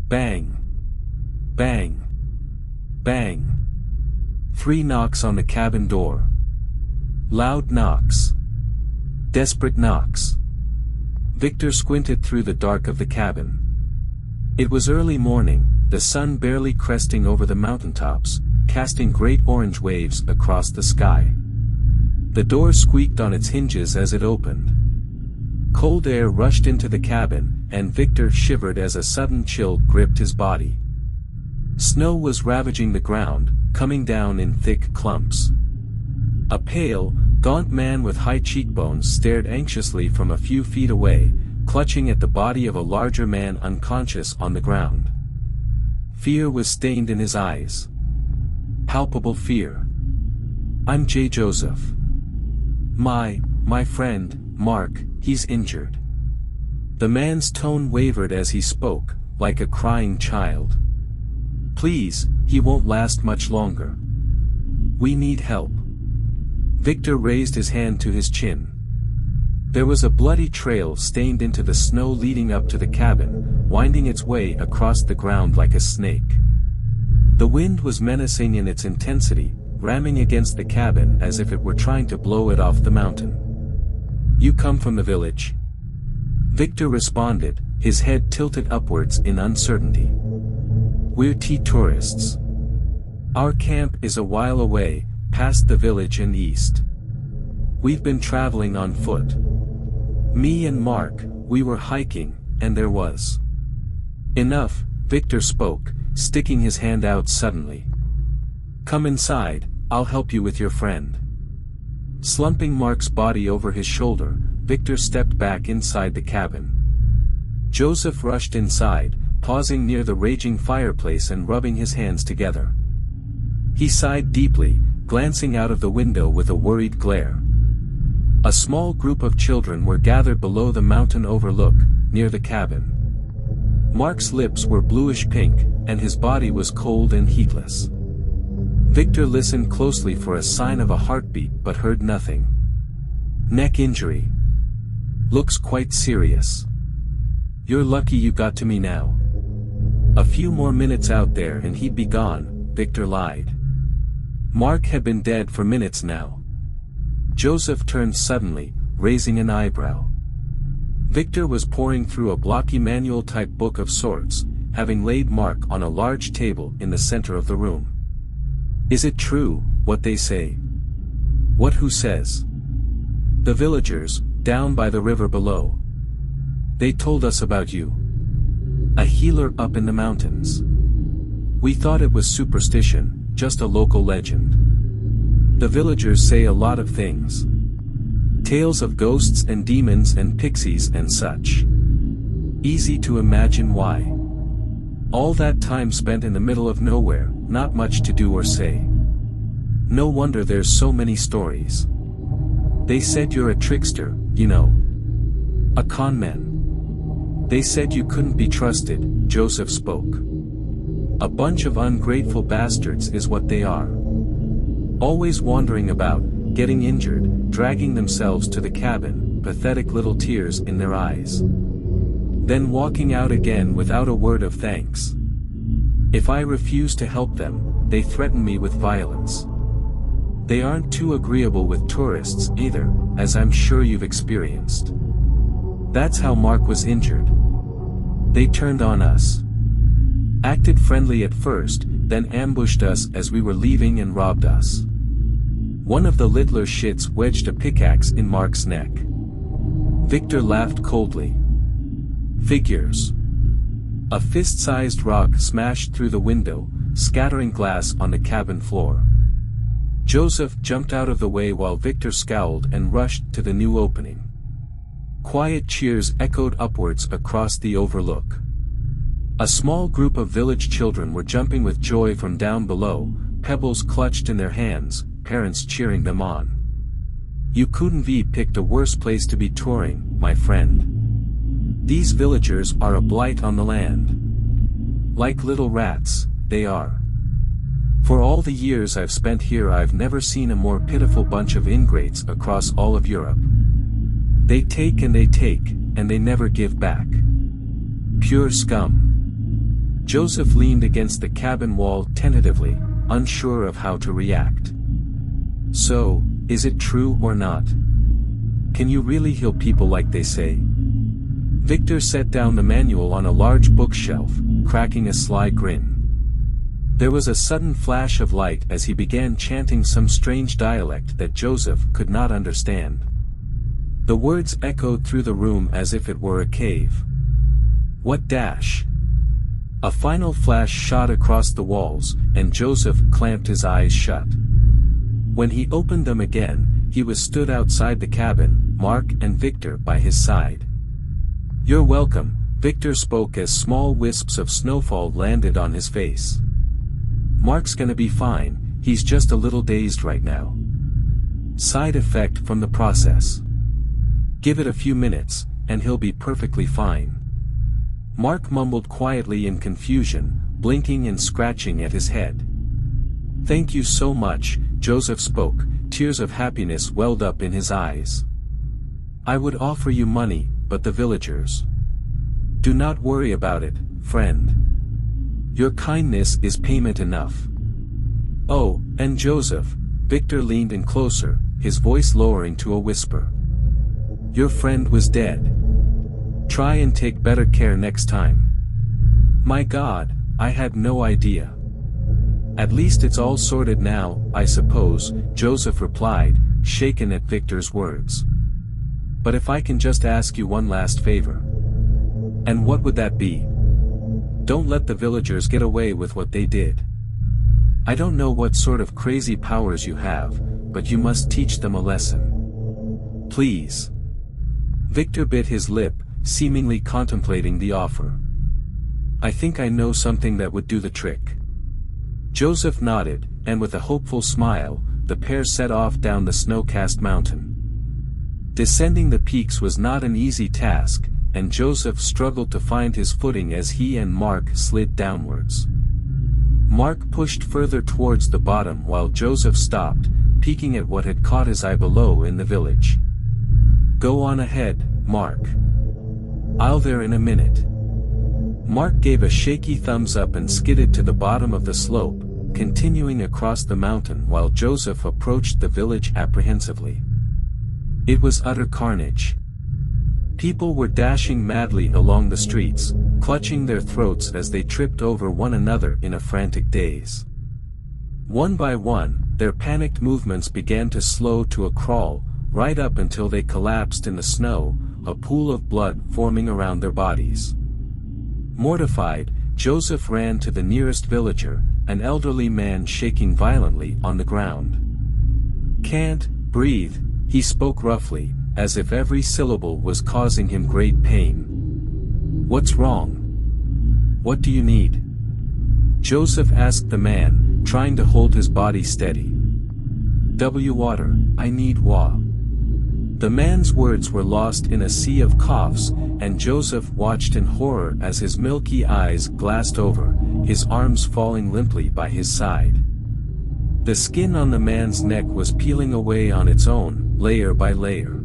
Bang. Bang. Bang. 3 knocks on the cabin door. Loud knocks. Desperate knocks. Victor squinted through the dark of the cabin. It was early morning, the sun barely cresting over the mountaintops, casting great orange waves across the sky. The door squeaked on its hinges as it opened. Cold air rushed into the cabin, and Victor shivered as a sudden chill gripped his body. Snow was ravaging the ground, coming down in thick clumps. A pale, gaunt man with high cheekbones stared anxiously from a few feet away, clutching at the body of a larger man unconscious on the ground. Fear was stained in his eyes. Palpable fear. "I'm J. Joseph. My friend, Mark, he's injured." The man's tone wavered as he spoke, like a crying child. "Please, he won't last much longer. We need help." Victor raised his hand to his chin. There was a bloody trail stained into the snow leading up to the cabin, winding its way across the ground like a snake. The wind was menacing in its intensity, ramming against the cabin as if it were trying to blow it off the mountain. "You come from the village?" Victor responded, his head tilted upwards in uncertainty. "We're tea tourists. Our camp is a while away, past the village and east. We've been traveling on foot. Me and Mark, we were hiking, and there was..." "Enough," Victor spoke, sticking his hand out suddenly. "Come inside, I'll help you with your friend." Slumping Mark's body over his shoulder, Victor stepped back inside the cabin. Joseph rushed inside, pausing near the raging fireplace and rubbing his hands together. He sighed deeply, glancing out of the window with a worried glare. A small group of children were gathered below the mountain overlook, near the cabin. Mark's lips were bluish pink, and his body was cold and heatless. Victor listened closely for a sign of a heartbeat but heard nothing. "Neck injury. Looks quite serious. You're lucky you got to me now. A few more minutes out there and he'd be gone," Victor lied. Mark had been dead for minutes now. Joseph turned suddenly, raising an eyebrow. Victor was poring through a blocky manual-type book of sorts, having laid Mark on a large table in the center of the room. "Is it true, what they say?" "What who says?" "The villagers, down by the river below. They told us about you. A healer up in the mountains. We thought it was superstition, just a local legend. The villagers say a lot of things. Tales of ghosts and demons and pixies and such. Easy to imagine why. All that time spent in the middle of nowhere, not much to do or say. No wonder there's so many stories. They said you're a trickster, you know. A con man. They said you couldn't be trusted," Joseph spoke. "A bunch of ungrateful bastards is what they are. Always wandering about, getting injured, dragging themselves to the cabin, pathetic little tears in their eyes. Then walking out again without a word of thanks. If I refuse to help them, they threaten me with violence. They aren't too agreeable with tourists either, as I'm sure you've experienced. That's how Mark was injured. They turned on us. Acted friendly at first, then ambushed us as we were leaving and robbed us." One of the littler shits wedged a pickaxe in Mark's neck. Victor laughed coldly. "Figures." A fist-sized rock smashed through the window, scattering glass on the cabin floor. Joseph jumped out of the way while Victor scowled and rushed to the new opening. Quiet cheers echoed upwards across the overlook. A small group of village children were jumping with joy from down below, pebbles clutched in their hands, parents cheering them on. "You couldn't have picked a worse place to be touring, my friend. These villagers are a blight on the land. Like little rats, they are. For all the years I've spent here I've never seen a more pitiful bunch of ingrates across all of Europe. They take, and they never give back. Pure scum. Joseph leaned against the cabin wall tentatively, unsure of how to react. "So, is it true or not? Can you really heal people like they say?" Victor set down the manual on a large bookshelf, cracking a sly grin. There was a sudden flash of light as he began chanting some strange dialect that Joseph could not understand. The words echoed through the room as if it were a cave. "What dash?" A final flash shot across the walls, and Joseph clamped his eyes shut. When he opened them again, he was stood outside the cabin, Mark and Victor by his side. "You're welcome," Victor spoke as small wisps of snowfall landed on his face. "Mark's gonna be fine, he's just a little dazed right now. Side effect from the process. Give it a few minutes, and he'll be perfectly fine." Mark mumbled quietly in confusion, blinking and scratching at his head. "Thank you so much," Joseph spoke, tears of happiness welled up in his eyes. "I would offer you money, but the villagers. Do not worry about it, friend. Your kindness is payment enough." "Oh, and Joseph," Victor leaned in closer, his voice lowering to a whisper. "Your friend was dead. Try and take better care next time." "My God, I had no idea." "At least it's all sorted now, I suppose," Joseph replied, shaken at Victor's words. "But if I can just ask you one last favor." "And what would that be?" "Don't let the villagers get away with what they did. I don't know what sort of crazy powers you have, but you must teach them a lesson. Please." Victor bit his lip, seemingly contemplating the offer. "I think I know something that would do the trick." Joseph nodded, and with a hopeful smile, the pair set off down the snow-cast mountain. Descending the peaks was not an easy task, and Joseph struggled to find his footing as he and Mark slid downwards. Mark pushed further towards the bottom while Joseph stopped, peeking at what had caught his eye below in the village. "Go on ahead, Mark. I'll there in a minute." Mark gave a shaky thumbs up and skidded to the bottom of the slope, continuing across the mountain while Joseph approached the village apprehensively. It was utter carnage. People were dashing madly along the streets, clutching their throats as they tripped over one another in a frantic daze. One by one, their panicked movements began to slow to a crawl, right up until they collapsed in the snow, a pool of blood forming around their bodies. Mortified, Joseph ran to the nearest villager, an elderly man shaking violently on the ground. "Can't breathe," he spoke roughly, as if every syllable was causing him great pain. "What's wrong? What do you need?" Joseph asked the man, trying to hold his body steady. Water, I need wa." The man's words were lost in a sea of coughs, and Joseph watched in horror as his milky eyes glassed over, his arms falling limply by his side. The skin on the man's neck was peeling away on its own, layer by layer.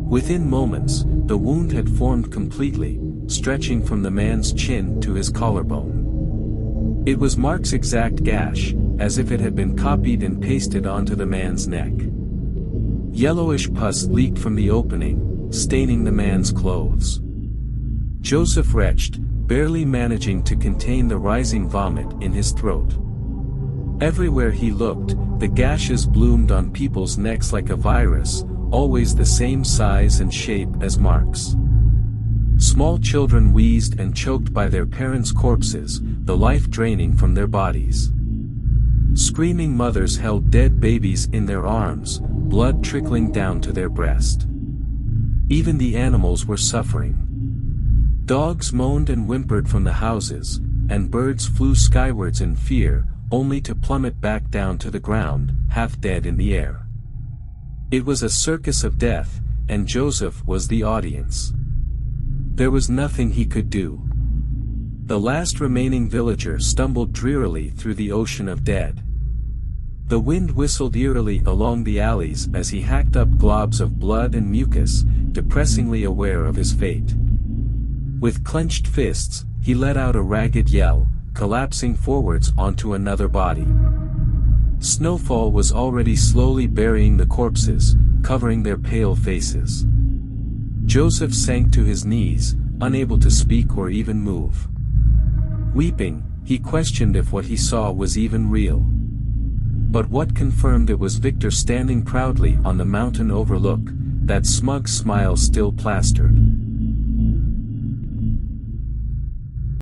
Within moments, the wound had formed completely, stretching from the man's chin to his collarbone. It was Mark's exact gash, as if it had been copied and pasted onto the man's neck. Yellowish pus leaked from the opening, staining the man's clothes. Joseph retched, barely managing to contain the rising vomit in his throat. Everywhere he looked, the gashes bloomed on people's necks like a virus, always the same size and shape as Mark's. Small children wheezed and choked by their parents' corpses, the life draining from their bodies. Screaming mothers held dead babies in their arms, blood trickling down to their breast. Even the animals were suffering. Dogs moaned and whimpered from the houses, and birds flew skywards in fear, only to plummet back down to the ground, half dead in the air. It was a circus of death, and Joseph was the audience. There was nothing he could do. The last remaining villager stumbled drearily through the ocean of dead. The wind whistled eerily along the alleys as he hacked up globs of blood and mucus, depressingly aware of his fate. With clenched fists, he let out a ragged yell, collapsing forwards onto another body. Snowfall was already slowly burying the corpses, covering their pale faces. Joseph sank to his knees, unable to speak or even move. Weeping, he questioned if what he saw was even real. But what confirmed it was Victor standing proudly on the mountain overlook, that smug smile still plastered.